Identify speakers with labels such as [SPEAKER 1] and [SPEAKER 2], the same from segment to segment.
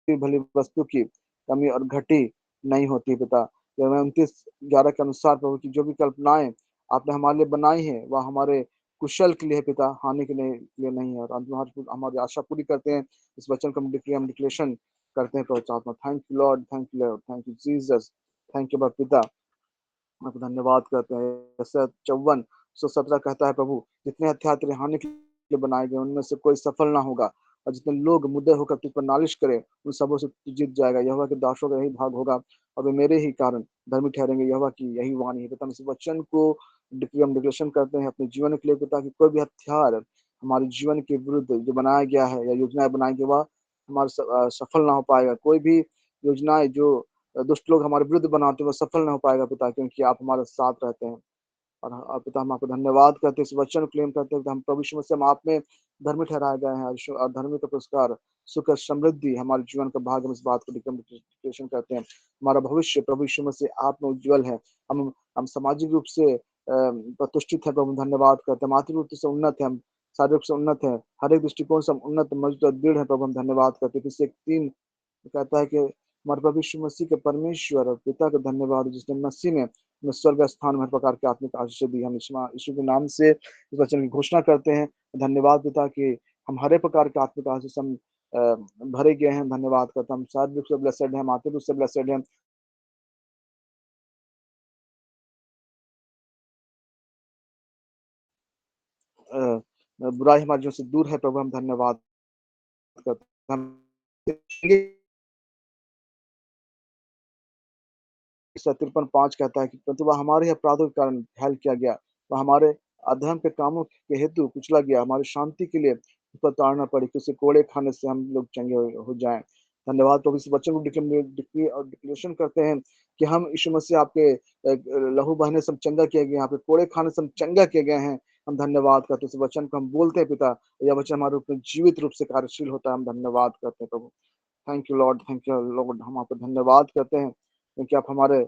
[SPEAKER 1] भली वस्तु की कमी और घटी नहीं होती पिता। यह 29:11 के अनुसार प्रभु की जो भी कल्पनाएँ आपने हमारे लिए बनाई हैं, वह हमारे कुशल के लिए है पिता, हानि के लिए नहीं है। और अंत में हमारी आशा पूरी करते हैं। इस वचन को हम डिक्लेरेशन करते हैं पवित्र आत्मा। Thank you lord, thank you lord, thank you Jesus, thank you पिता। आपको धन्यवाद करते हैं। यशायाह 54:17 कहता है प्रभु, जितने हथियार तेरे हानि के लिए बनाए गए उनमें से कोई सफल ना होगा, और जितने लोग मुद्दे होकर तुझ पर नालिश करें उन सबों से तू जीत जाएगा। यहोवा के दासों का यही भाग होगा और वे मेरे ही कारण धर्मी ठहरेंगे। यहोवा की यही वाणी है पिता। हम इस वचन को हम डिक्लेरेशन करते हैं अपने जीवन के लिए पिता, कि कोई भी हथियार हमारे जीवन के विरुद्ध जो बनाया गया है या योजनाएं बनाई गई, वह हमारे सफल ना हो पाएगा। कोई भी योजनाएं जो दुष्ट लोग हमारे विरुद्ध बनाते हैं वो सफल ना हो पाएगा पिता, क्योंकि आप हमारे साथ रहते हैं। और पिता हम आपको धन्यवाद करते हैं, इस वचन को क्लेम करते हैं कि हम प्रभु यीशु मसीह हम आप में धर्मी ठहराए गए हैं, और धर्मी का पुरस्कार सुख और समृद्धि हमारे जीवन का भाग। हम इस बात को डिक्लेरेशन करते हैं। हमारा भविष्य प्रभु यीशु मसीह आप में उज्ज्वल है। हम सामाजिक रूप से प्रतिष्ठित है प्रभु, धन्यवाद करते हैं। आर्थिक रूप से उन्नत है, हम शारीरिक रूप से उन्नत है, हर एक दृष्टिकोण से हम उन्नत मजबूत और दृढ़ है प्रभु, हम धन्यवाद करते हैं। किसी 3 कहता है कि हमारे प्रभु यीशु मसीह के परमेश्वर और पिता का धन्यवाद, जिसने मसीह में हमें स्वर्ग स्थान में हर प्रकार की आत्मिक आशीष दी। हम यीशु के नाम से इस वचन की घोषणा करते हैं। धन्यवाद पिता कि हम हर एक प्रकार के आत्मिक आशीष हम भरे गए हैं। धन्यवाद करता हम शारीरिक रूप से ब्लेसेड हैं, हम आत्मिक रूप से ब्लेसेड हैं। बुराई हमारे जीवन से दूर है प्रभु, हम धन्यवाद करते हैं। हम 53:5 कहता है कि परंतु वह हमारे ही अपराधों के कारण घायल किया गया, वह हमारे अधर्म के कामों के हेतु कुचला गया, हमारी शांति के लिए उस पर ताड़ना पड़ी कि उसे कोड़े खाने से हम लोग चंगे हो जाएं। धन्यवाद प्रभु, इस वचन को डिक्री और डिक्लेरेशन करते हैं कि हम यीशु मसीह आपके लहू बहने से हम चंगा किए गए हैं, आपके कोड़े खाने से हम चंगा किए गए हैं। हम धन्यवाद करते हैं, इस वचन को हम बोलते हैं पिता, यह वचन हमारे ऊपर जीवित रूप से कार्यशील होता है। हम धन्यवाद करते हैं प्रभु। Thank you lord, thank you lord. हम आपको धन्यवाद करते हैं क्योंकि आप हमारे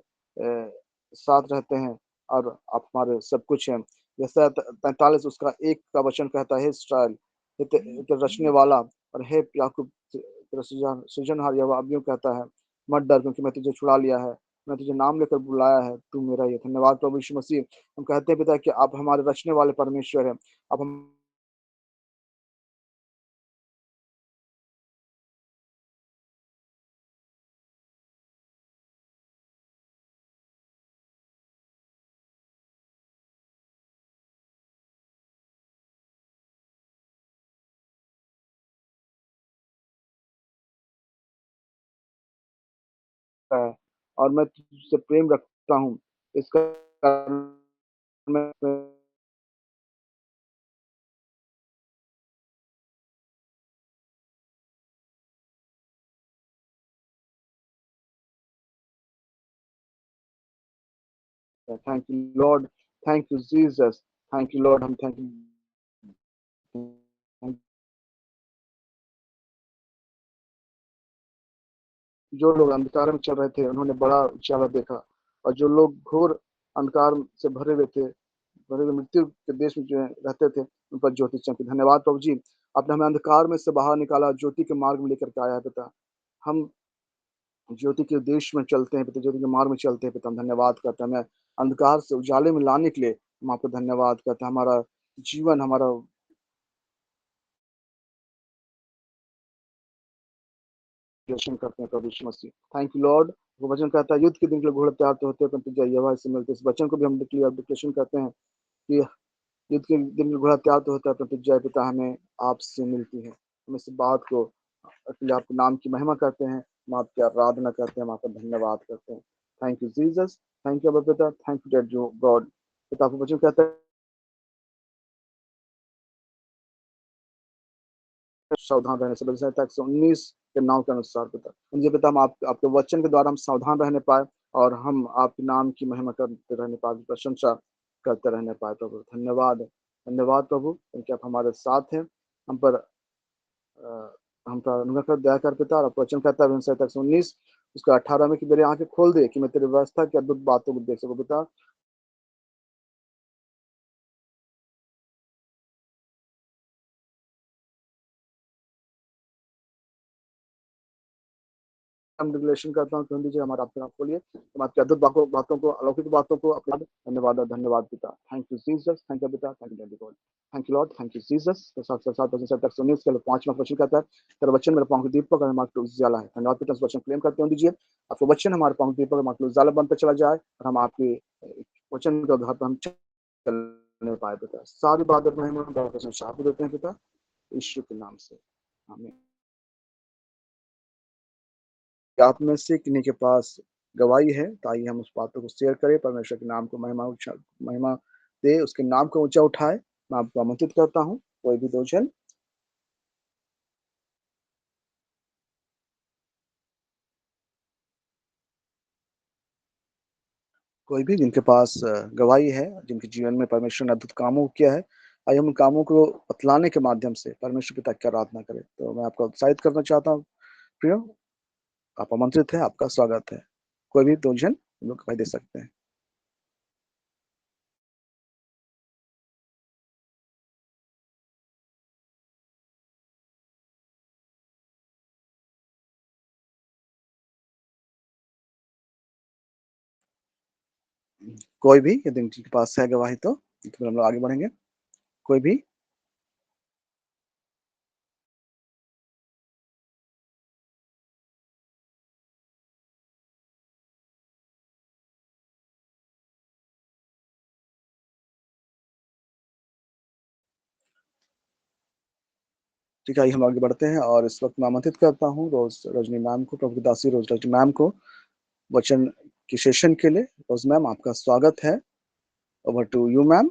[SPEAKER 1] साथ रहते हैं और आप हमारे सब कुछ हैं। जैसा 43 उसका 1 का वचन कहता है, हे इस्राएल, तेरे रचने वाला और हे याकूब तेरा सृजनहार यहोवा अब यूं कहता है, मत डर, क्योंकि मैं तुझे छुड़ा लिया है, मैं तुझे नाम लेकर बुलाया है, तू मेरा ही है। धन्यवाद प्रभु यीशु मसीह। हम कहते हैं पिता कि आप हमारे रचने वाले परमेश्वर हैं। आप हम है और मैं तुझसे प्रेम रखता हूँ। इसका कारण मैं thank you lord, thank you Jesus, thank you lord. हम थैंक यू। जो लोग अंधकार में चल रहे थे उन्होंने बड़ा उजाला देखा, और जो लोग घोर अंधकार से भरे हुए थे, भरे हुए मृत्यु के देश में जो रहते थे, उन पर ज्योति चमकी। धन्यवाद प्रभु जी, आपने हमें अंधकार में से बाहर निकाला, ज्योति के मार्ग में लेकर के आया है पिता। हम ज्योति के देश में चलते हैं पिता, ज्योति के मार्ग में चलते हैं पिता। हम धन्यवाद करते हैं, हमें अंधकार से उजाले में लाने के लिए हम आपको धन्यवाद करते हैं। हमारा जीवन, हमारा दर्शन करते हैं प्रभु Yeshu Masih. Thank you lord. वो वचन कहता है, युद्ध के दिन के लिए घोड़े तैयार तो होते हैं परंतु जय यहोवा से मिलते हैं। इस वचन को भी हम डिक्लेरेशन करते हैं कि युद्ध के दिन में घोड़ा तैयार तो होता है परंतु जय पिता हमें आपसे मिलती है। हम इस बात को अपने आपके नाम की महिमा करते हैं, हम आपकी आराधना करते हैं, हम आपका धन्यवाद करते हैं। Thank you Jesus, thank you अबा पिता, थैंक यू डैड जो गॉड। पिता आपको वचन कहता है सावधान रहने से, बल्कि 19 के नाम के अनुसार पिता मुझे पिता, हम आपके वचन के द्वारा हम सावधान रहने पाए और हम आपके नाम की महिमा करते रहने पाए, प्रशंसा करते रहने पाए प्रभु। धन्यवाद, धन्यवाद प्रभु, क्योंकि आप हमारे साथ हैं। हम पर हम पर अनुग्रह कर, दया कर पिता। और वचन कहता है 19 उसका 18 में कि मेरी आंखें खोल दे कि मैं तेरी व्यवस्था की अद्भुत बातों को देख सकूं पिता। हम डिक्लेरेशन करता हूँ, दीजिए हमारे आपके नाम खोलिए, हम आपकी अद्भुत बातों को, अलौकिक बातों को अपना धन्यवाद धन्यवाद पिता। Thank you Jesus, thank you पिता, thank you God, thank you lord, thank you Jesus. तो 7 तक 19 के 5वां क्वेश्चन कहता है, तेरा वचन मेरे पाँव के दीपक और हमारे उजाला है। धन्यवाद पिता, इस वचन क्लेम करते हैं दीजिए, आपको वचन हमारे पाँव के दीपक हमारे उजाला बनता चला जाए और हम आपके वचन के आधार पर हम चलने पाए पिता। सारी बात में हम शाप देते हैं पिता, ईश्वर के नाम से, आमीन। आप में से किन्हीं के पास गवाही है तो आइए हम उस बातों को शेयर करें, परमेश्वर के नाम को महिमा दे, उसके नाम को ऊंचा उठाए। मैं आपको आमंत्रित करता हूँ, कोई भी दो जन, कोई भी जिनके पास गवाही है, जिनके जीवन में परमेश्वर ने अद्भुत कामों को किया है, आइए हम उन कामों को बतलाने के माध्यम से परमेश्वर पिता की आराधना करें। तो मैं आपको उत्साहित करना चाहता हूँ प्रियो, आप आमंत्रित है, आपका स्वागत है। कोई भी दो जन लोग गवाही दे सकते हैं। कोई भी यदि उनके पास है गवाही तो फिर हम लोग आगे बढ़ेंगे। कोई भी, ठीक है, आइए हम आगे बढ़ते हैं और इस वक्त मैं आमंत्रित करता हूँ रोज रजनी मैम को, प्रभु की दासी रोज रजनी मैम को वचन की सेशन के लिए। रोज मैम, आपका स्वागत है। Over to you ma'am.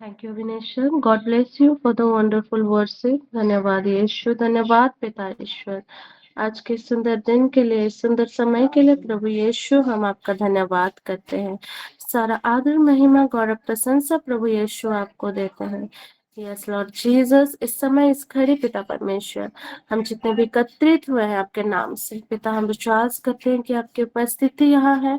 [SPEAKER 2] Thank you, Vineshwar. God bless you for the wonderful worship. धन्यवाद यीशु, धन्यवाद पिता ईश्वर, आज के सुंदर दिन के लिए, सुंदर समय के लिए प्रभु यीशु हम आपका धन्यवाद करते हैं। सारा आदर, महिमा, गौरव, प्रशंसा प्रभु यीशु आपको देते हैं। यस लॉर्ड जीसस, इस समय इस घड़ी पिता परमेश्वर, हम जितने भी एकत्रित हुए हैं आपके नाम से पिता, हम विश्वास करते हैं कि आपकी उपस्थिति यहाँ है।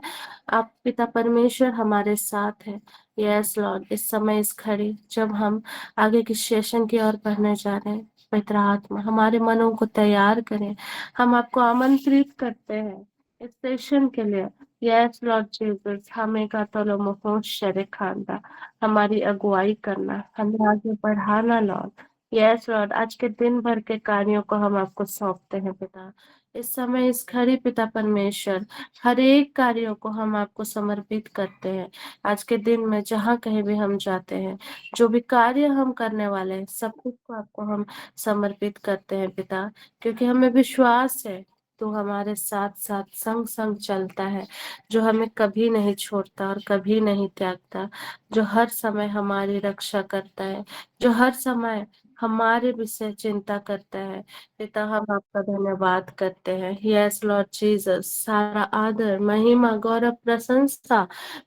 [SPEAKER 2] आप पिता परमेश्वर हमारे साथ है। यस लॉर्ड, इस समय इस घड़ी जब हम आगे की सेशन की ओर बढ़ने जा रहे हैं, पवित्र आत्मा हमारे मनों को तैयार करें। हम आपको आमंत्रित करते हैं इस सेशन के लिए। यस लॉर्ड जीसस, हमें का तलो मुहोश खांदा, हमारी अगुवाई करना, हमें आगे बढ़ाना लॉर्ड। यस लॉर्ड, आज के दिन भर के कार्यों को हम आपको सौंपते हैं पिता। इस समय इस घड़ी पिता परमेश्वर, हर एक कार्यों को हम आपको समर्पित करते हैं। आज के दिन में जहाँ कहीं भी हम जाते हैं, जो भी कार्य हम करने वाले हैं, सब कुछ को आपको हम समर्पित करते हैं पिता, क्योंकि हमें विश्वास है तो हमारे साथ साथ संग संग चलता है, जो हमें कभी नहीं छोड़ता और कभी नहीं त्यागता, जो हर समय हमारी रक्षा करता है, जो हर समय हमारे विषय चिंता करता है। पिता, हम आपका धन्यवाद करते हैं। यस लॉर्ड जीसस, सारा आदर, महिमा, गौरव, प्रशंसा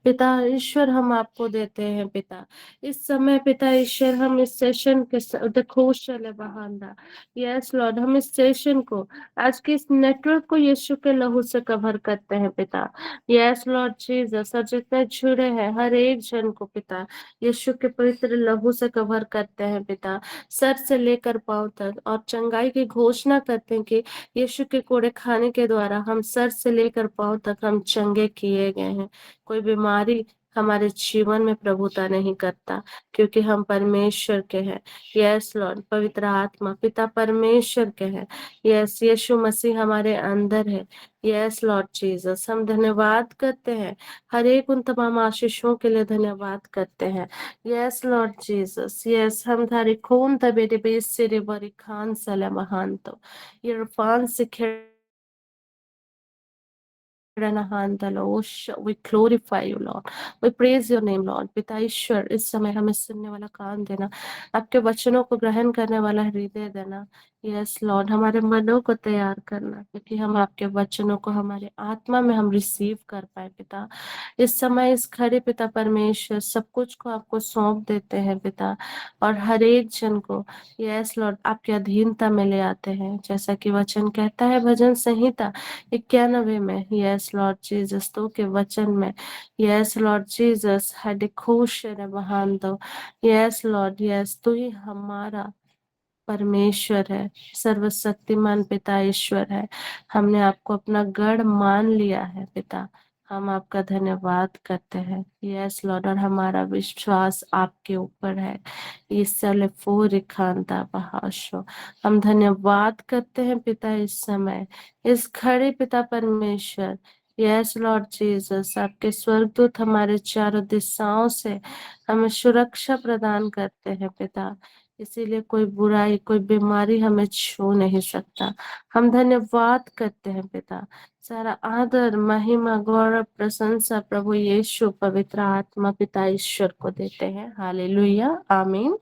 [SPEAKER 2] पिता ईश्वर हम आपको देते हैं पिता। इस समय पिता ईश्वर, हम इस सेशन के देखो चले बहाना, यस लॉर्ड, हम इस सेशन को, आज के इस नेटवर्क को यीशु के लहू से कवर करते हैं पिता। यस लॉर्ड जीसस, और जितने जुड़े हैं हर एक जन को पिता यीशु के पवित्र लहू से कवर करते हैं पिता, सर से लेकर पांव तक, और चंगाई की घोषणा करते हैं कि यीशु के कोड़े खाने के द्वारा हम सर से लेकर पांव तक हम चंगे किए गए हैं। कोई बीमारी हमारे जीवन में प्रभुता नहीं करता, क्योंकि हम परमेश्वर के हैं। यस लॉर्ड, पवित्र आत्मा पिता परमेश्वर के हैं। यस, यीशु मसीह हमारे अंदर है। यस लॉर्ड जीसस, हम धन्यवाद करते हैं, हर एक उन तमाम आशीषों के लिए धन्यवाद करते हैं। यस लॉर्ड जीसस, यस, हम धारी खून तबेरे बेसिरे बरी खान सला महान तो इरफान से We glorify you, Lord. We praise your name, Lord. पिता ईश्वर, इस समय हमें सुनने वाला कान देना, आपके वचनों को ग्रहण करने वाला हृदय देना। यस लॉर्ड, हमारे मनों को तैयार करना, क्योंकि हम आपके वचनों को हमारे आत्मा में हम रिसीव कर पाए पिता। इस समय इस खड़े पिता परमेश्वर, सब कुछ को आपको सौंप देते हैं पिता, और हर एक जन को यस लॉर्ड आपकी अधीनता में ले आते हैं, जैसा कि वचन कहता है भजन संहिता 91 में। यस लॉर्ड जीसस, तो के वचन में, यस लॉर्ड जीसस, हड्डी खुश महान दो। यस लॉर्ड, यस, तू ही हमारा परमेश्वर है, सर्वशक्तिमान पिता ईश्वर है। हमने आपको अपना गढ़ मान लिया है पिता। हम आपका धन्यवाद करते हैं। यस लॉर्ड, और हमारा विश्वास आपके ऊपर है। इसलिए बहाशो, हम धन्यवाद करते हैं पिता इस समय, इस घड़ी पिता परमेश्वर। यस लॉर्ड जीसस, आपके स्वर्गदूत हमारे चारों दिशाओं से हमें सुरक्षा प्रदान करते हैं पिता। इसीलिए कोई बुराई, कोई बीमारी हमें छू नहीं सकता। हम धन्यवाद करते हैं पिता। सारा आदर, महिमा, गौरव, प्रशंसा प्रभु यीशु पवित्र आत्मा पिता ईश्वर को देते हैं। हालेलुया, आमीन,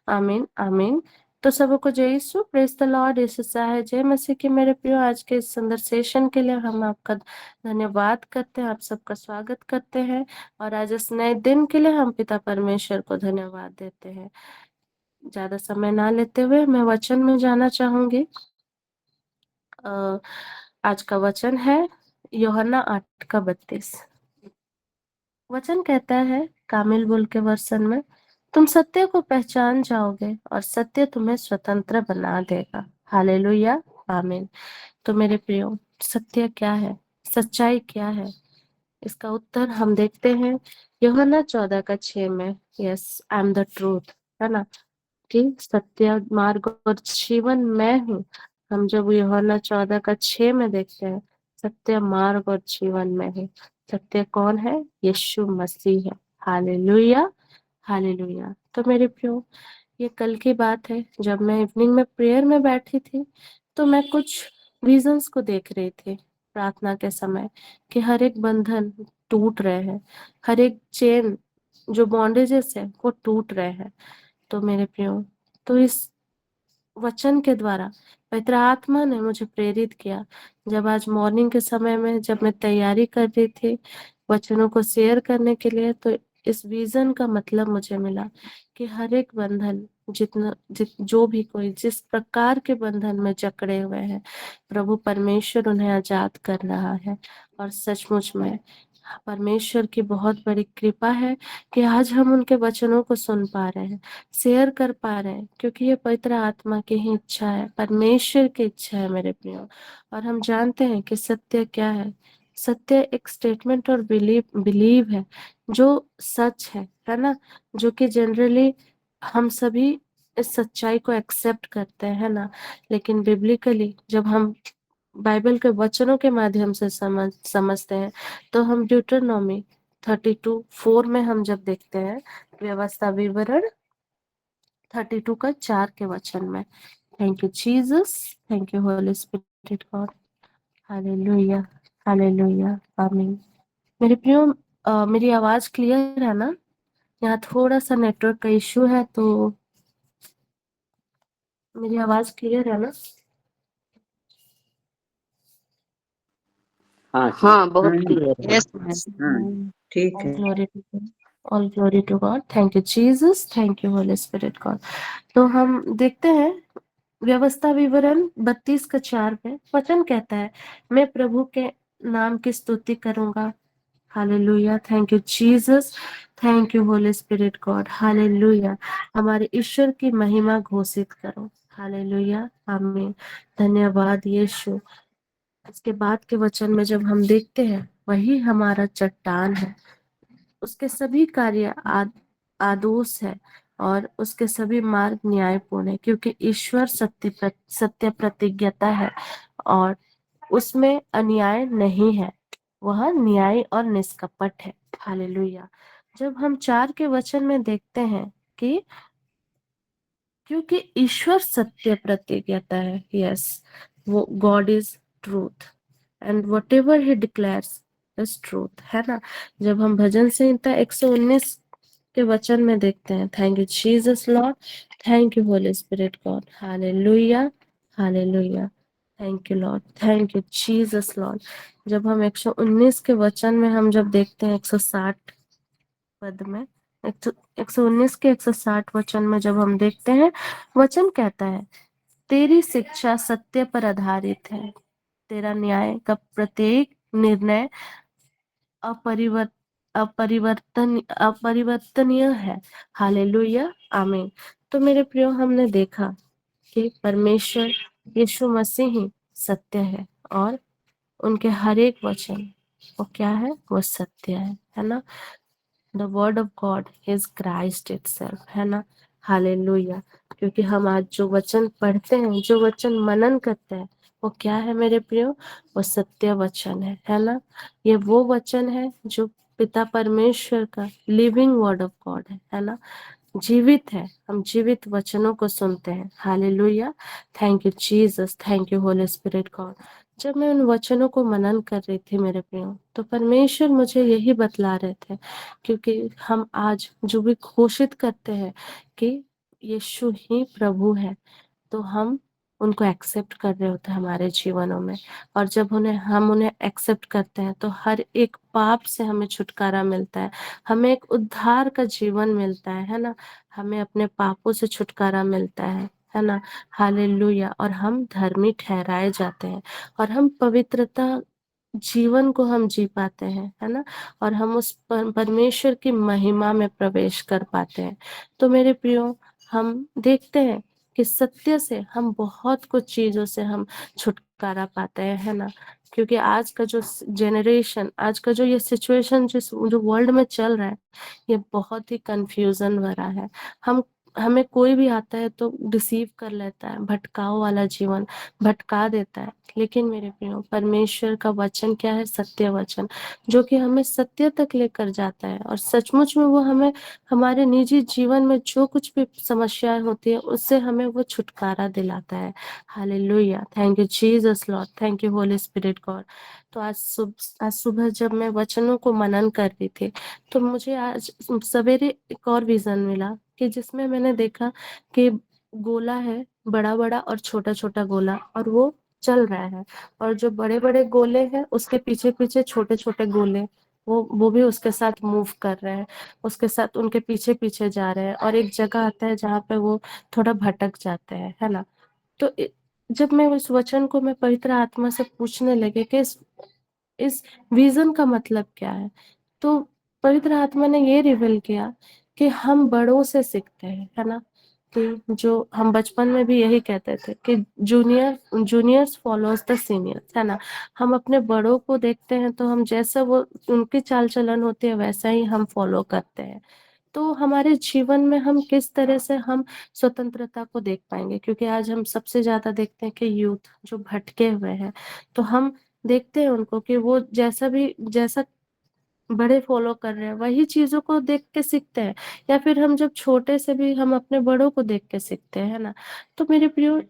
[SPEAKER 2] आमीन, आमीन। तो सबको जय यीशु, प्रेज द लॉर्ड, यीशु है जय मसीह की। मेरे प्रियो, आज के इस सुंदर सेशन के लिए हम आपका धन्यवाद करते हैं, आप सबका स्वागत करते हैं। और आज इस नए दिन के लिए हम पिता परमेश्वर को धन्यवाद देते हैं। ज्यादा समय ना लेते हुए मैं वचन में जाना चाहूंगी। आज का वचन है यूहन्ना 8:32। वचन कहता है, कामिल बोल के वर्सन में, तुम सत्य को पहचान जाओगे और सत्य तुम्हें स्वतंत्र बना देगा। हालेलुया, आमीन। तो मेरे प्रियो, सत्य क्या है, सच्चाई क्या है, इसका उत्तर हम देखते हैं यूहन्ना 14:6 में। Yes, I am the truth, है ना, कि सत्य, मार्ग और जीवन मैं हूँ। हम जब यूहन्ना 14:6 में देखते हैं, सत्य, मार्ग और जीवन में हूँ। सत्य कौन है? यीशु मसीह है। Hallelujah, hallelujah. तो मेरे प्रियो, ये कल की बात है, जब मैं इवनिंग में प्रेयर में बैठी थी तो मैं कुछ विजन्स को देख रही थी प्रार्थना के समय, कि हर एक बंधन टूट रहे हैं, हर एक चेन जो बॉन्डेजेस है वो टूट रहे हैं। तो मेरे प्रियो, तो इस वचन के द्वारा पवित्र आत्मा ने मुझे प्रेरित किया। जब आज मॉर्निंग के समय में जब मैं तैयारी कर रही थी वचनों को शेयर करने के लिए, तो इस विजन का मतलब मुझे मिला कि हर एक बंधन, जो भी कोई जिस प्रकार के बंधन में जकड़े हुए हैं, प्रभु परमेश्वर उन्हें आजाद कर रहा है। और सचमुच में परमेश्वर की बहुत बड़ी कृपा है कि आज हम उनके वचनों को सुन पा रहे हैं, शेयर कर पा रहे हैं, क्योंकि ये पवित्र आत्मा की ही इच्छा है, परमेश्वर की इच्छा है मेरे प्रियो। और हम जानते हैं कि सत्य क्या है। सत्य एक स्टेटमेंट और बिलीव है, जो सच है ना, जो कि जनरली हम सभी इस सच्चाई को एक्सेप्ट करते हैं ना। लेकिन बिब्लिकली जब हम बाइबल के वचनों के माध्यम से समझते हैं, तो हम ड्यूटरनॉमी 32:4 में हम जब देखते हैं, व्यवस्था विवरण 32:4 के वचन में, thank you Jesus, thank you Holy Spirit God, hallelujah, hallelujah, आमीन। मेरे प्रियो, मेरी आवाज क्लियर है ना? यहाँ थोड़ा सा नेटवर्क का इश्यू है, तो मेरी आवाज क्लियर है ना?
[SPEAKER 3] हाँ, बहुत क्लियर है।
[SPEAKER 4] यस। ठीक
[SPEAKER 2] ऑल
[SPEAKER 4] है।
[SPEAKER 2] Glory to God, all glory to God, thank you Jesus, thank you Holy Spirit God. तो हम देखते हैं व्यवस्था विवरण 32:4 में वचन कहता है, मैं प्रभु के नाम की स्तुति करूंगा। Hallelujah, thank you Jesus, thank you Holy Spirit God, hallelujah. हमारे ईश्वर की महिमा घोषित करो। हालेलुया, आमीन, धन्यवाद यीशु। इसके बाद के वचन में जब हम देखते हैं, वही हमारा चट्टान है, उसके सभी कार्य आदोष है और उसके सभी मार्ग न्यायपूर्ण है, क्योंकि ईश्वर सत्य प्रतिज्ञता है और उसमें अन्याय नहीं है, वह न्याय और निष्कपट है। हालेलुया। जब हम 4 के वचन में देखते हैं कि क्योंकि ईश्वर सत्य प्रतिज्ञता है, यस, वो God is truth and what ever he declares is truth, है ना। जब हम भजन संहिता 119 के वचन में देखते हैं, thank you Jesus Lord, thank you Holy Spirit God, hallelujah, hallelujah, thank you lord, thank you Jesus Lord. जब हम 119 के वचन में हम जब देखते हैं 160 पद में, 119 के 160 वचन में जब हम देखते हैं, वचन कहता है, तेरी शिक्षा सत्य पर आधारित है, तेरा न्याय का प्रत्येक निर्णय अपरिवर्तनीय है। हालेलुया, आमीन। तो मेरे प्रियो, हमने देखा कि परमेश्वर यीशु मसीह ही सत्य है और उनके हर एक वचन वो क्या है, वो सत्य है ना। The word of God is Christ itself, है ना। हालेलुया। क्योंकि हम आज जो वचन पढ़ते हैं, जो वचन मनन करते हैं, वो क्या है मेरे प्रियो, वो सत्य वचन है ना। ये वो वचन है जो पिता परमेश्वर का लिविंग वर्ड ऑफ गॉड है ना। जीवित है, हम जीवित वचनों को सुनते हैं। Hallelujah. Thank you Jesus, thank you Holy Spirit God. जब मैं उन वचनों को मनन कर रही थी मेरे प्रियो, तो परमेश्वर मुझे यही बतला रहे थे, क्योंकि हम आज जो भी घोषित करते हैं कि यीशु ही प्रभु है, तो हम उनको एक्सेप्ट कर रहे होते हैं हमारे जीवनों में। और जब हम उन्हें एक्सेप्ट करते हैं तो हर एक पाप से हमें छुटकारा मिलता है, हमें एक उद्धार का जीवन मिलता है ना। हमें अपने पापों से छुटकारा मिलता है ना। हालेलुया। और हम धर्मी ठहराए जाते हैं और हम पवित्रता जीवन को हम जी पाते हैं, है ना। और हम उस परमेश्वर की महिमा में प्रवेश कर पाते हैं। तो मेरे प्रियो, हम देखते हैं कि सत्य से हम बहुत कुछ चीजों से हम छुटकारा पाते हैं, है ना। क्योंकि आज का जो जनरेशन, आज का जो ये सिचुएशन जो वर्ल्ड में चल रहा है, ये बहुत ही कंफ्यूजन भरा है। हम हमें कोई भी आता है तो डिसीव कर लेता है, भटकाव वाला जीवन भटका देता है। लेकिन मेरे प्रियो, परमेश्वर का वचन क्या है, सत्य वचन, जो कि हमें सत्य तक लेकर जाता है। और सचमुच में वो हमें हमारे निजी जीवन में जो कुछ भी समस्याएं होती है, उससे हमें वो छुटकारा दिलाता है। Hallelujah. Thank you Jesus Lord, thank you Holy Spirit God. तो आज सुबह जब मैं वचनों को मनन कर रही थी, तो मुझे आज सवेरे एक और विजन मिला, कि जिसमें मैंने देखा कि गोला है, बड़ा बड़ा और छोटा छोटा गोला, और वो चल रहा है। और जो बड़े बड़े गोले हैं, उसके पीछे पीछे छोटे छोटे गोले, वो भी उसके साथ मूव कर रहे हैं, उसके साथ उनके पीछे पीछे जा रहे हैं। और एक जगह आता है जहाँ पे वो थोड़ा भटक जाते हैं, है ना। तो जब मैं उस वचन को मैं पवित्र आत्मा से पूछने लगे कि इस विजन का मतलब क्या है, तो पवित्र आत्मा ने ये रिवील किया कि हम बड़ों से सीखते हैं, है ना। कि जो हम बचपन में भी यही कहते थे कि जूनियर्स फॉलोअर्स द सीनियर्स, है ना। हम अपने बड़ों को देखते हैं तो हम जैसा वो उनकी चाल चलन होती है, वैसा ही हम फॉलो करते हैं। तो हमारे जीवन में हम किस तरह से हम स्वतंत्रता को देख पाएंगे, क्योंकि आज हम सबसे ज्यादा देखते हैं कि यूथ जो भटके हुए हैं, तो हम देखते हैं उनको कि वो जैसा बड़े फॉलो कर रहे हैं, वही चीजों को देख के सीखते हैं। या फिर हम जब छोटे से भी हम अपने बड़ों को देख के सीखते हैं, है ना। तो मेरे प्रियो,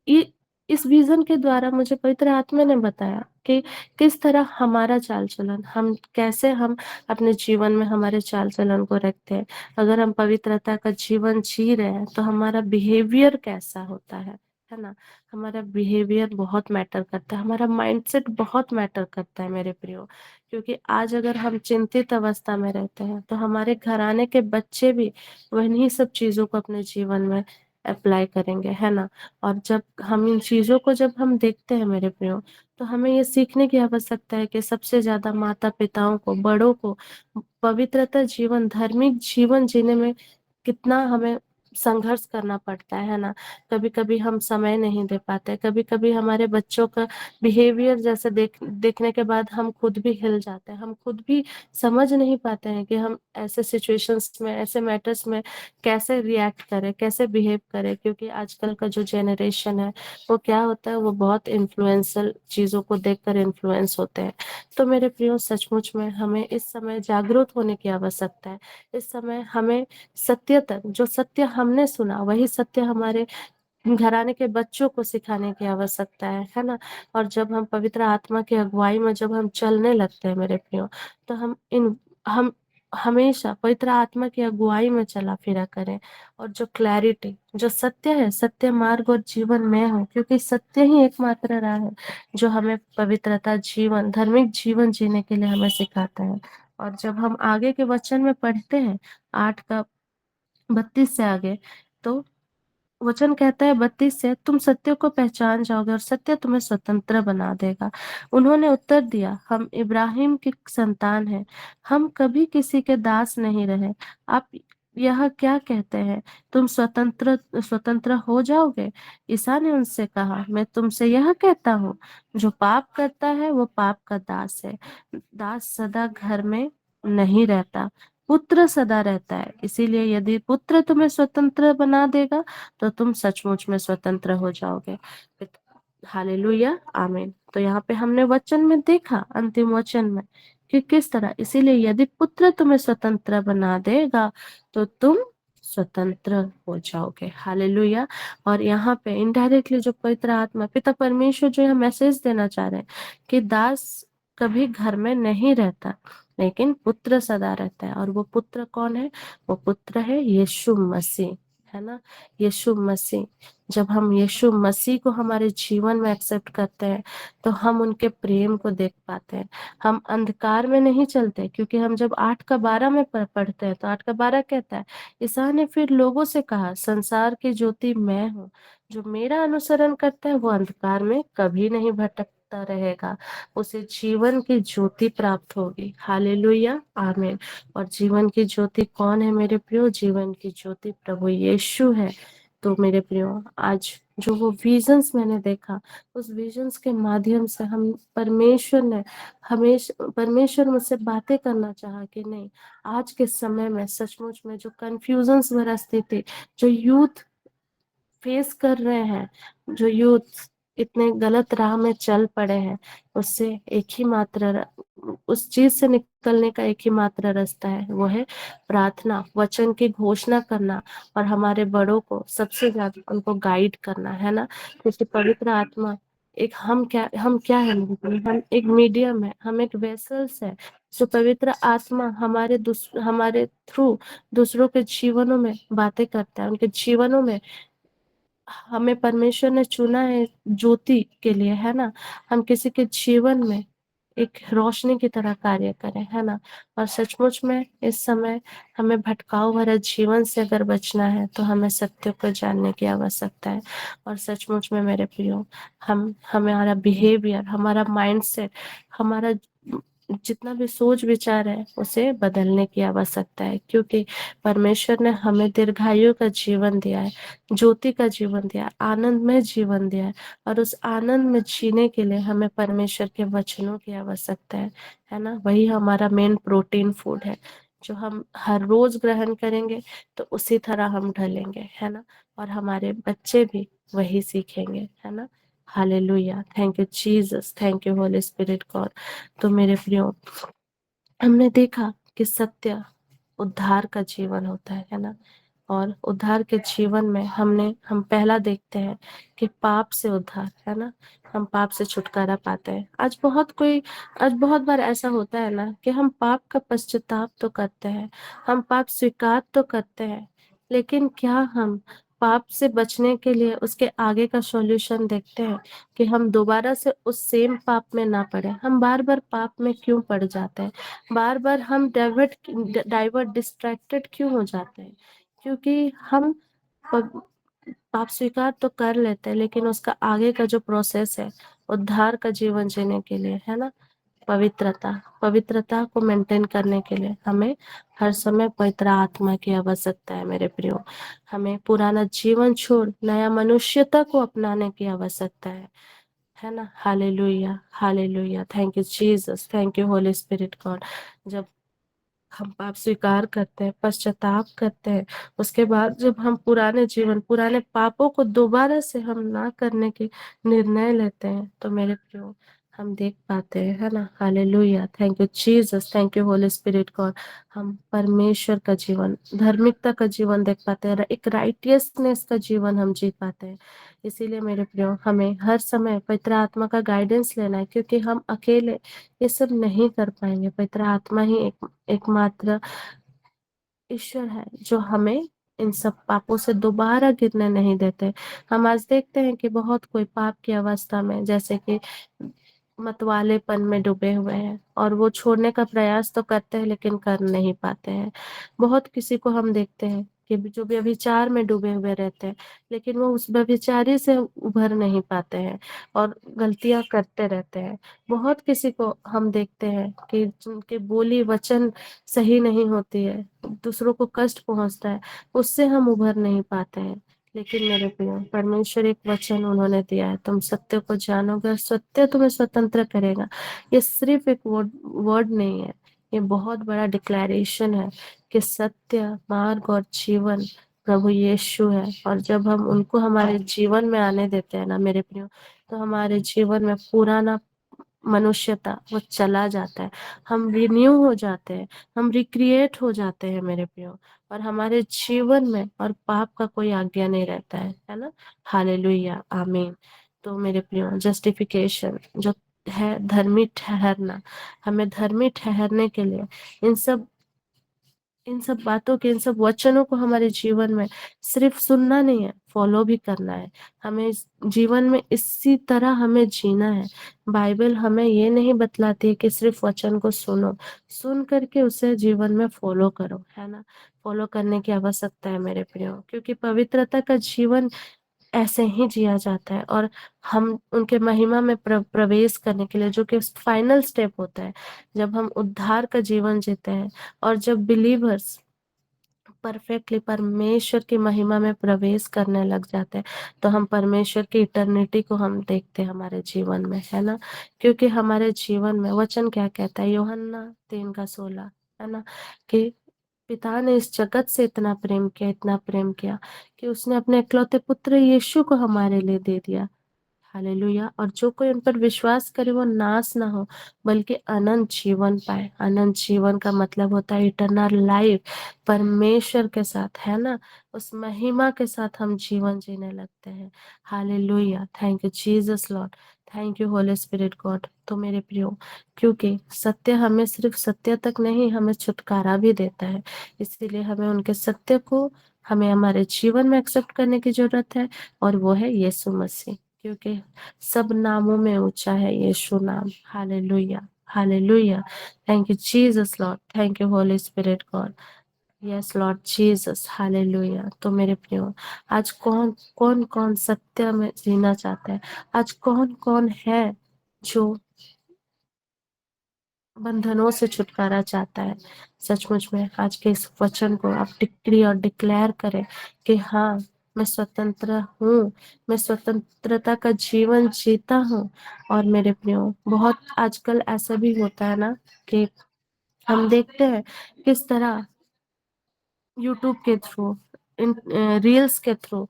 [SPEAKER 2] ये इस विजन के द्वारा मुझे पवित्र आत्मा ने बताया कि किस तरह हमारा चाल चलन, हम कैसे हम अपने जीवन में हमारे चाल चलन को रखते हैं। अगर हम पवित्रता का जीवन जी रहे हैं, तो हमारा बिहेवियर कैसा होता है ना। हमारा बिहेवियर बहुत मैटर करता है, हमारा माइंडसेट बहुत मैटर करता है मेरे प्रियो। क्योंकि आज अगर हम चिंतित अवस्था में रहते हैं, तो हमारे घराने के बच्चे भी वही सब चीजों को अपने जीवन में अप्लाई करेंगे, है ना। और जब हम इन चीजों को जब हम देखते हैं मेरे प्रियो, तो हमें ये सीखने की आवश्यकता है कि सबसे ज्यादा माता पिताओं को, बड़ों को पवित्रता जीवन, धार्मिक जीवन जीने में कितना हमें संघर्ष करना पड़ता है ना। कभी कभी हम समय नहीं दे पाते, कभी कभी हमारे बच्चों का बिहेवियर जैसे देखने के बाद हम खुद भी हिल जाते हैं, हम खुद भी समझ नहीं पाते हैं कि हम ऐसे सिचुएशंस में, ऐसे मैटर्स में कैसे रिएक्ट करें, कैसे बिहेव करें। क्योंकि आजकल का जो जेनरेशन है, वो क्या होता है, वो बहुत इन्फ्लुएंशियल चीजों को देखकर इन्फ्लुएंस होते हैं। तो मेरे प्रियो, सचमुच में हमें इस समय जागरूक होने की आवश्यकता है। इस समय हमें सत्य तक, जो सत्य हमने सुना, वही सत्य हमारे घराने के बच्चों को सिखाने की आवश्यकता है ना। और जब हम पवित्र आत्मा की अगुवाई में जब हम चलने लगते हैं मेरे प्रियो, तो हम हमेशा पवित्र आत्मा की अगुवाई में चला फिरा करें। और जो क्लैरिटी, जो सत्य है, सत्य मार्ग और जीवन में हो, क्योंकि सत्य ही एकमात्र राह है जो हमें पवित्रता जीवन, धार्मिक जीवन जीने के लिए हमें सिखाता है। और जब हम आगे के वचन में पढ़ते हैं, 8 का 32 से आगे, तो वचन कहता है 32 से, तुम सत्य को पहचान जाओगे और सत्य तुम्हें स्वतंत्र बना देगा। उन्होंने उत्तर दिया, हम इब्राहिम की संतान हैं, हम कभी किसी के दास नहीं रहे। आप यह क्या कहते हैं, तुम स्वतंत्र स्वतंत्र हो जाओगे? ईसा ने उनसे कहा, मैं तुमसे यह कहता हूँ, जो पाप करता है वो पाप का दास है। दास सदा घर में नहीं रहता, पुत्र सदा रहता है। इसीलिए यदि पुत्र तुम्हें स्वतंत्र बना देगा तो तुम सचमुच में स्वतंत्र हो जाओगे। हालेलुया, आमीन। तो यहाँ पे हमने वचन में देखा, अंतिम वचन में, कि किस तरह, इसीलिए यदि पुत्र तुम्हें स्वतंत्र बना देगा तो तुम स्वतंत्र हो जाओगे। हालेलुया। और यहाँ पे इनडायरेक्टली जो पवित्र आत्मा पिता परमेश्वर जो यह मैसेज देना चाह रहे हैं कि दास कभी घर में नहीं रहता, लेकिन पुत्र सदा रहता है। और वो पुत्र कौन है? वो पुत्र है यीशु मसीह, है ना, यीशु मसीह। जब हम यीशु मसीह को हमारे जीवन में एक्सेप्ट करते हैं तो हम उनके प्रेम को देख पाते हैं। हम अंधकार में नहीं चलते, क्योंकि हम जब 8 का 12 में पढ़ते हैं तो 8 का 12 कहता है, ईसा ने फिर लोगों से कहा, संसार की ज्योति मैं हूँ, जो मेरा अनुसरण करता है वो अंधकार में कभी नहीं भटकता रहेगा, उसे जीवन की ज्योति प्राप्त होगी। हालेलुया, आमीन। और जीवन की ज्योति कौन है मेरे प्रियो? जीवन की ज्योति प्रभु यीशु है। तो मेरे प्रियो, आज जो वो विजन्स मैंने देखा, उस विजन्स के माध्यम से हम परमेश्वर मुझसे बातें करना चाहा कि नहीं, आज के समय में सचमुच में जो कंफ्यूजन्स भरा स्थिति जो यूथ फेस कर रहे हैं, जो यूथ इतने गलत राह में चल पड़े हैं, उससे एक ही मात्र उस चीज से निकलने का एक ही मात्र रास्ता है, वो है प्रार्थना, वचन की घोषणा करना, और हमारे बड़ों को सबसे ज्यादा उनको गाइड करना, है ना। क्योंकि पवित्र आत्मा एक हम क्या है, हम एक मीडियम है, हम एक वेसल्स है। जो पवित्र आत्मा हमारे थ्रू दूसरों के जीवनों में बातें करता है, उनके जीवनों में हमें परमेश्वर ने चुना है ज्योति के लिए, है ना। हम किसी के जीवन में एक रोशनी की तरह कार्य करें, है ना। और सचमुच में इस समय हमें भटकाव भरा जीवन से अगर बचना है तो हमें सत्य को जानने की आवश्यकता है। और सचमुच में मेरे प्रियो, हमारा बिहेवियर, हमारा माइंडसेट, हमारा जितना भी सोच विचार है उसे बदलने की आवश्यकता है, क्योंकि परमेश्वर ने हमें दीर्घायु का जीवन दिया है, ज्योति का जीवन दिया है, आनंदमय जीवन दिया है। और उस आनंद में जीने के लिए हमें परमेश्वर के वचनों की आवश्यकता है ना। वही हमारा मेन प्रोटीन फूड है, जो हम हर रोज ग्रहण करेंगे तो उसी तरह हम ढलेंगे, है ना। और हमारे बच्चे भी वही सीखेंगे, है ना। Hallelujah, thank you Jesus, thank you Holy Spirit God. तो मेरे प्रियो, हमने देखा कि सत्य उद्धार का जीवन होता है ना। और उद्धार के जीवन में हम पहला देखते हैं कि पाप से उद्धार, है ना। हम पाप से छुटकारा पाते हैं। आज बहुत बार ऐसा होता है ना कि हम पाप का पश्चाताप तो करते हैं, हम पाप स्वीकार तो करते हैं, लेकिन क्या हम पाप से बचने के लिए उसके आगे का सॉल्यूशन देखते हैं कि हम दोबारा से उस सेम पाप में ना पड़े? हम बार बार पाप में क्यों पड़ जाते हैं? बार बार हम डाइवर्ट डिस्ट्रैक्टेड क्यों हो जाते हैं? क्योंकि हम पाप स्वीकार तो कर लेते हैं, लेकिन उसका आगे का जो प्रोसेस है उद्धार का जीवन जीने के लिए, है ना, पवित्रता पवित्रता को मेंटेन करने के लिए हमें हर समय पवित्र आत्मा की आवश्यकता है मेरे प्रियो। हमें पुराना जीवन छोड़ नया मनुष्यता को अपनाने की आवश्यकता है ना। Hallelujah, hallelujah, thank you Jesus, thank you Holy Spirit God. जब हम पाप स्वीकार करते हैं, पश्चाताप करते हैं, उसके बाद जब हम पुराने पापों को दोबारा से हम ना करने के निर्णय लेते हैं, तो मेरे प्रियो हम देख पाते हैं, है ना। Hallelujah, thank you Jesus, thank you Holy Spirit God. हम परमेश्वर का जीवन, धार्मिकता का जीवन देख पाते हैं, एक राइटियसनेस का जीवन हम जी पाते हैं। इसीलिए मेरे प्रियो, हमें हर समय पवित्र आत्मा का गाइडेंस लेना है, क्योंकि हम अकेले ये सब नहीं कर पाएंगे। पवित्र आत्मा ही एकमात्र ईश्वर है जो हमें इन सब पापों से दोबारा गिरने नहीं देते। हम आज देखते हैं कि बहुत कोई पाप की अवस्था में, जैसे कि मतवालेपन में डूबे हुए हैं, और वो छोड़ने का प्रयास तो करते हैं लेकिन कर नहीं पाते हैं। बहुत किसी को हम देखते हैं कि जो व्यभिचार में डूबे हुए रहते हैं, लेकिन वो उस व्यभिचारी से उभर नहीं पाते हैं और गलतियां करते रहते हैं। बहुत किसी को हम देखते हैं कि जिनके बोली वचन सही नहीं होती है, दूसरों को कष्ट पहुंचता है, उससे हम उभर नहीं पाते हैं। लेकिन मेरे प्रियो, परमेश्वर एक वचन उन्होंने दिया है, तुम सत्य को जानोगे और सत्य तुम्हें स्वतंत्र करेगा। ये सिर्फ एक वर्ड नहीं है, ये बहुत बड़ा डिक्लेरेशन है कि सत्य, मार्ग और जीवन प्रभु यीशु है। और जब हम उनको हमारे जीवन में आने देते हैं ना मेरे प्रियो, तो हमारे जीवन में पुराना मनुष्यता वो चला जाता है, हम रिन्यू हो जाते हैं, हम रिक्रिएट हो जाते हैं मेरे प्रियो, और हमारे जीवन में और पाप का कोई आज्ञा नहीं रहता है ना। हालेलुया, आमीन। तो मेरे प्रियो, जस्टिफिकेशन जो है धर्मी ठहरना, हमें धर्मी ठहरने के लिए इन सब बातों के, इन सब वचनों को हमारे जीवन में सिर्फ सुनना नहीं है, फॉलो भी करना है। हमें इस जीवन में इसी तरह हमें जीना है। बाइबल हमें ये नहीं बतलाती है कि सिर्फ वचन को सुनो, सुन करके उसे जीवन में फॉलो करो, है ना। फॉलो करने की आवश्यकता है मेरे प्रियो, क्योंकि पवित्रता का जीवन ऐसे ही जिया जाता है। और हम उनके महिमा में प्रवेश करने के लिए, जो कि फाइनल स्टेप होता है, जब हम उद्धार का जीवन जीते हैं और जब बिलीवर्स परफेक्टली परमेश्वर की महिमा में प्रवेश करने लग जाते हैं, तो हम परमेश्वर की इटर्निटी को हम देखते हैं हमारे जीवन में, है ना। क्योंकि हमारे जीवन में वचन क्या कहता है, यूहन्ना 3:16, है ना, कि पिता ने इस जगत से इतना प्रेम किया, इतना प्रेम किया कि उसने अपने इकलौते पुत्र यीशु को हमारे लिए दे दिया। हालेलुया। और जो कोई उन पर विश्वास करे वो नाश ना हो, बल्कि अनंत जीवन पाए। अनंत जीवन का मतलब होता है इटरनल लाइफ, परमेश्वर के साथ, है ना, उस महिमा के साथ हम जीवन जीने लगते हैं। Hallelujah, thank you Jesus Lord, thank you Holy Spirit God. तो मेरे प्रियो, क्योंकि सत्य हमें सिर्फ सत्य तक नहीं, हमें छुटकारा भी देता है, इसीलिए हमें उनके सत्य को हमें हमारे जीवन में एक्सेप्ट करने की जरूरत है, और वो है यीशु मसीह। क्योंकि सब नामों में ऊंचा है यीशु नाम। Hallelujah, hallelujah, thank you Jesus Lord, thank you Holy Spirit God, yes Lord Jesus, hallelujah. तो मेरे प्रियो, आज कौन कौन कौन सत्य में जीना चाहता है, आज कौन कौन है जो बंधनों से छुटकारा चाहता है। सचमुच में आज के इस वचन को आप डिक्री और डिक्लेयर करें कि हाँ, मैं स्वतंत्र हूँ, मैं स्वतंत्रता का जीवन जीता हूँ। और मेरे प्रियो, बहुत आजकल ऐसा भी होता है ना कि हम देखते हैं किस तरह यूट्यूब के थ्रू, इन रील्स के थ्रू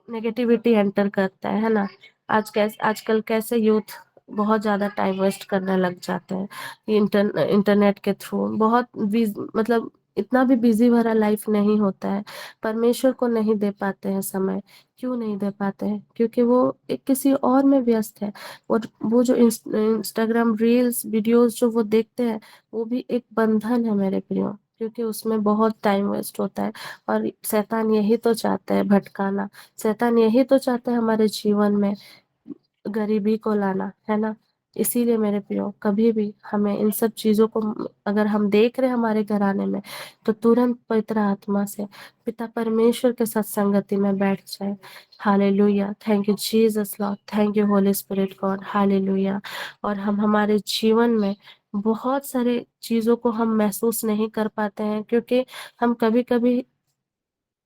[SPEAKER 2] नेगेटिविटी एंटर करता है ना। आजकल कैसे यूथ बहुत ज्यादा टाइम वेस्ट करने लग जाते हैं इंटरनेट के थ्रू। बहुत मतलब इतना भी बिजी भरा लाइफ नहीं होता है, परमेश्वर को नहीं दे पाते हैं समय। क्यों नहीं दे पाते हैं? क्योंकि वो एक किसी और में व्यस्त है। और वो जो इंस्टाग्राम रील्स वीडियोस जो वो देखते हैं, वो भी एक बंधन है मेरे प्रियो, क्योंकि उसमें बहुत टाइम वेस्ट होता है। और शैतान यही तो चाहता है, भटकाना। शैतान यही तो चाहता है हमारे जीवन में गरीबी को लाना, है ना। इसीलिए मेरे प्रियो, कभी भी हमें इन सब चीजों को अगर हम देख रहे हैं हमारे घराने में, तो तुरंत पवित्र आत्मा से पिता परमेश्वर के साथ संगति में बैठ जाए। Hallelujah, thank you Jesus Lord, thank you Holy Spirit God, hallelujah. और हम हमारे जीवन में बहुत सारे चीजों को हम महसूस नहीं कर पाते हैं, क्योंकि हम कभी कभी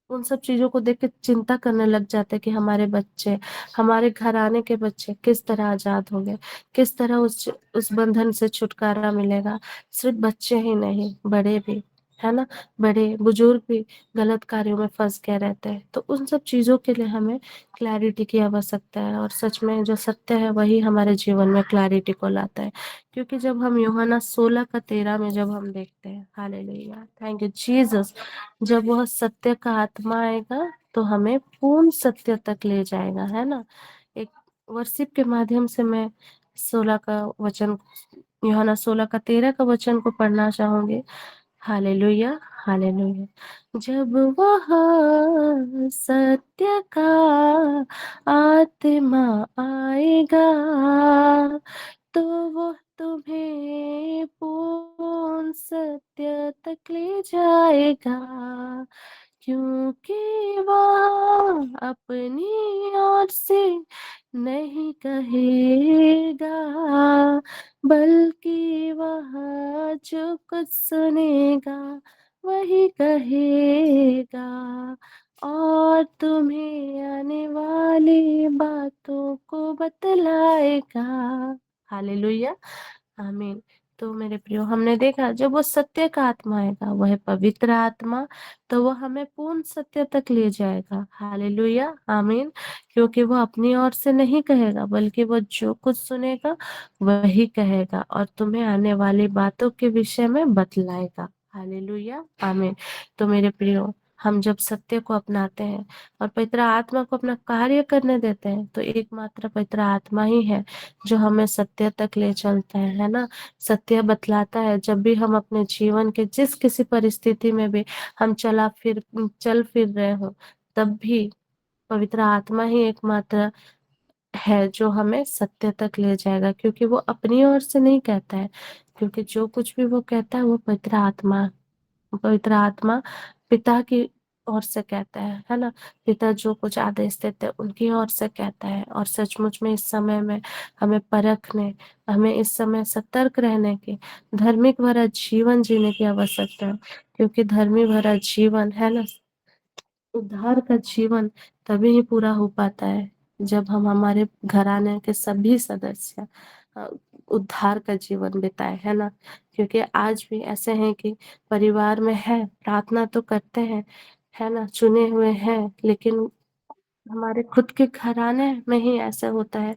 [SPEAKER 2] उन सब चीजों को देख के चिंता करने लग जाते हैं कि हमारे बच्चे, हमारे घराने के बच्चे किस तरह आजाद होंगे, किस तरह उस बंधन से छुटकारा मिलेगा। सिर्फ बच्चे ही नहीं, बड़े भी, है ना, बड़े बुजुर्ग भी गलत कार्यों में फंस के रहते हैं। तो उन सब चीजों के लिए हमें क्लैरिटी की आवश्यकता है, और सच में जो सत्य है वही हमारे जीवन में क्लैरिटी को लाता है। क्योंकि जब हम यूहन्ना 16:13 में जब हम देखते हैं, हालेलुया, थैंक यू जीसस, जब वह सत्य का आत्मा आएगा तो हमें पूर्ण सत्य तक ले जाएगा, है ना। एक वर्शिप के माध्यम से मैं 16 का वचन, यूहन्ना 16:13 का वचन को पढ़ना चाहूंगी। Hallelujah, hallelujah. जब वह सत्य का आत्मा आएगा, तो वह तुम्हें पूर्ण सत्य तक ले जाएगा। क्योंकि वह अपनी ओर से नहीं कहेगा, बल्कि वह जो कुछ सुनेगा वही कहेगा, और तुम्हें आने वाली बातों को बतलाएगा। हालेलुया, आमीन। तो मेरे प्रियो, हमने देखा जब वो सत्य का आत्मा आएगा, वह पवित्र आत्मा, तो वो हमें पूर्ण सत्य तक ले जाएगा। हालेलुया, आमीन। क्योंकि वो अपनी ओर से नहीं कहेगा, बल्कि वो जो कुछ सुनेगा वही कहेगा, और तुम्हें आने वाली बातों के विषय में बतलाएगा। हालेलुया, आमीन। तो मेरे प्रियो, हम जब सत्य को अपनाते हैं और पवित्र आत्मा को अपना कार्य करने देते हैं, तो एकमात्र पवित्र आत्मा ही है जो हमें सत्य तक ले चलता है ना, सत्य बतलाता है। जब भी हम अपने जीवन के जिस किसी परिस्थिति में भी हम चल फिर रहे हो, तब भी पवित्र आत्मा ही एकमात्र है जो हमें सत्य तक ले जाएगा, क्योंकि वो अपनी ओर से नहीं कहता है, क्योंकि जो कुछ भी वो कहता है वो पवित्र आत्मा पिता की ओर से कहता है ना। पिता जो कुछ आदेश देते हैं उनकी ओर से कहता है। और सचमुच में इस समय में हमें परखने, हमें इस समय सतर्क रहने की, धार्मिक भरा जीवन जीने की आवश्यकता है, क्योंकि धर्मी भरा जीवन है ना, उद्धार का जीवन तभी ही पूरा हो पाता है जब हम हमारे घराने के सभी सदस्य अ, उद्धार का जीवन बिताए, है ना। क्योंकि आज भी ऐसे हैं कि परिवार में है, प्रार्थना तो करते हैं, है ना, चुने हुए हैं, लेकिन हमारे खुद के घराने में ही ऐसा होता है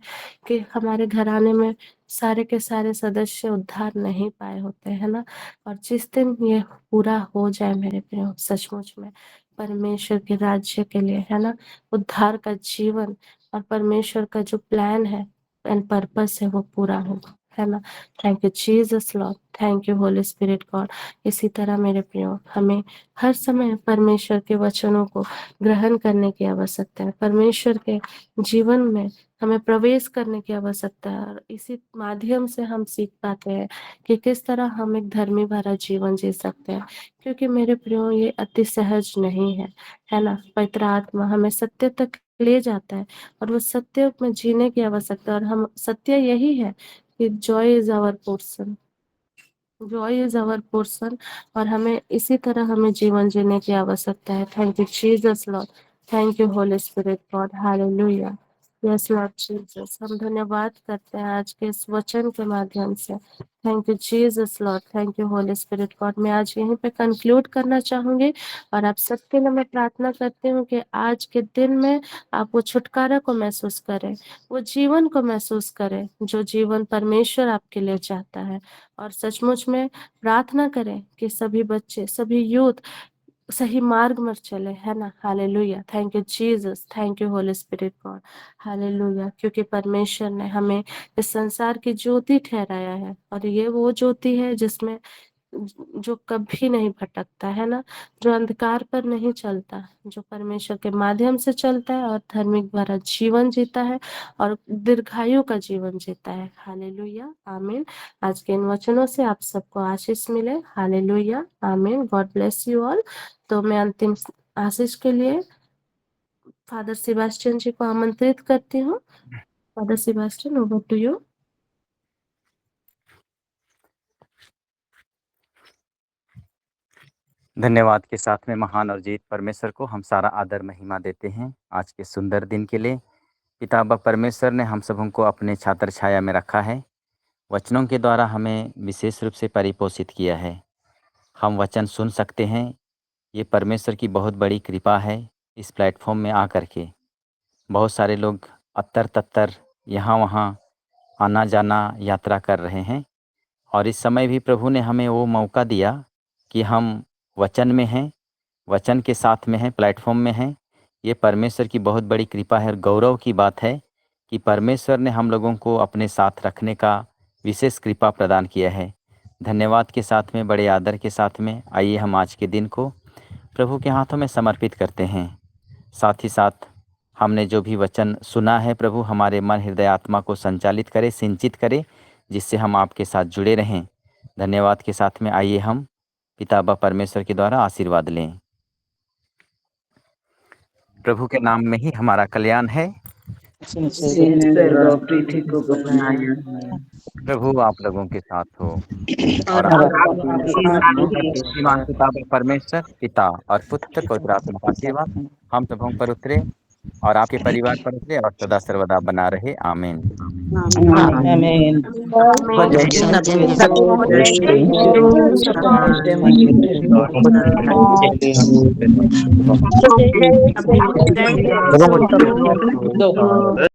[SPEAKER 2] कि हमारे घराने में सारे के सारे सदस्य उद्धार नहीं पाए होते हैं ना। और जिस दिन ये पूरा हो जाए मेरे प्रियो, सचमुच में परमेश्वर के राज्य के लिए, है ना, उद्धार का जीवन और परमेश्वर का जो प्लान है एंड पर्पस है वो पूरा होगा, है ना। Thank you Jesus Lord, thank you Holy Spirit God. इसी तरह मेरे प्रियो, हमें हर समय परमेश्वर के वचनों को ग्रहण करने की आवश्यकता है। परमेश्वर के जीवन में हमें प्रवेश करने की आवश्यकता है, और इसी माध्यम से हम सीख पाते हैं कि किस तरह हम एक धर्मी भरा जीवन जी सकते हैं। क्योंकि मेरे प्रियो, ये अति सहज नहीं है ना। पवित्र आत्मा हमें सत्य तक ले जाता है, और वो सत्य में जीने की आवश्यकता है। और हम सत्य यही है कि joy is our portion, joy is our portion, और हमें इसी तरह हमें जीवन जीने की आवश्यकता है। Thank you Jesus Lord, thank you Holy Spirit God, hallelujah. Yes Lord Jesus, हम धन्यवाद करते हैं आज के इस वचन के माध्यम से। Thank you Jesus Lord, thank you Holy Spirit God. मैं आज यहीं पे कंक्लूड करना चाहूंगी, और आप सबके लिए मैं प्रार्थना करती हूँ कि आज के दिन में आप वो छुटकारा को महसूस करें, वो जीवन को महसूस करें जो जीवन परमेश्वर आपके लिए चाहता है। और सचमुच में प्रार्थना करें कि सभी बच्चे, सभी यूथ सही मार्ग में चले, है ना। Hallelujah, thank you Jesus, thank you Holy Spirit God, hallelujah. क्योंकि परमेश्वर ने हमें इस संसार की ज्योति ठहराया है, और ये वो ज्योति है जिसमें जो कभी नहीं भटकता, है ना, जो अंधकार पर नहीं चलता, जो परमेश्वर के माध्यम से चलता है और धार्मिक भरा जीवन जीता है, और दीर्घायु का जीवन जीता है। हालेलुया, आमीन। आज के इन वचनों से आप सबको आशीष मिले। हालेलुया, आमीन। God bless you all. तो मैं अंतिम आशीष के लिए फादर सेबास्टियन जी को आमंत्रित करती हूँ। Father Sebastian, over to you.
[SPEAKER 3] धन्यवाद के साथ में महान और जीत परमेश्वर को हम सारा आदर महिमा देते हैं आज के सुंदर दिन के लिए। पिता बाप परमेश्वर ने हम सबों को अपने छात्र छाया में रखा है, वचनों के द्वारा हमें विशेष रूप से परिपोषित किया है। हम वचन सुन सकते हैं, ये परमेश्वर की बहुत बड़ी कृपा है। इस प्लेटफॉर्म में आकर के बहुत सारे लोग अत्तर तत्तर यहाँ वहाँ आना जाना यात्रा कर रहे हैं, और इस समय भी प्रभु ने हमें वो मौका दिया कि हम वचन में हैं, वचन के साथ में हैं, प्लेटफॉर्म में हैं। ये परमेश्वर की बहुत बड़ी कृपा है, और गौरव की बात है कि परमेश्वर ने हम लोगों को अपने साथ रखने का विशेष कृपा प्रदान किया है। धन्यवाद के साथ में, बड़े आदर के साथ में आइए हम आज के दिन को प्रभु के हाथों में समर्पित करते हैं। साथ ही साथ हमने जो भी वचन सुना है, प्रभु हमारे मन हृदय आत्मा को संचालित करे, सिंचित करे, जिससे हम आपके साथ जुड़े रहें। धन्यवाद के साथ में आइए हम पिता बा परमेश्वर के द्वारा आशीर्वाद लें। प्रभु के नाम में ही हमारा कल्याण है।
[SPEAKER 4] उसी ने स्वर्ग और पृथ्वी को बनाया है
[SPEAKER 3] प्रभु आप लोगों के साथ हो
[SPEAKER 4] और
[SPEAKER 3] और
[SPEAKER 4] आपके साथ भी
[SPEAKER 3] श्रीमान पिता परमेश्वर पिता और पुत्र पवित्र आत्मा का आशीर्वाद हम सबों पर उतरे और आपके परिवार पर उतरे और सदा सर्वदा बना रहे। आमीन।
[SPEAKER 4] आमीन।
[SPEAKER 3] प्रभु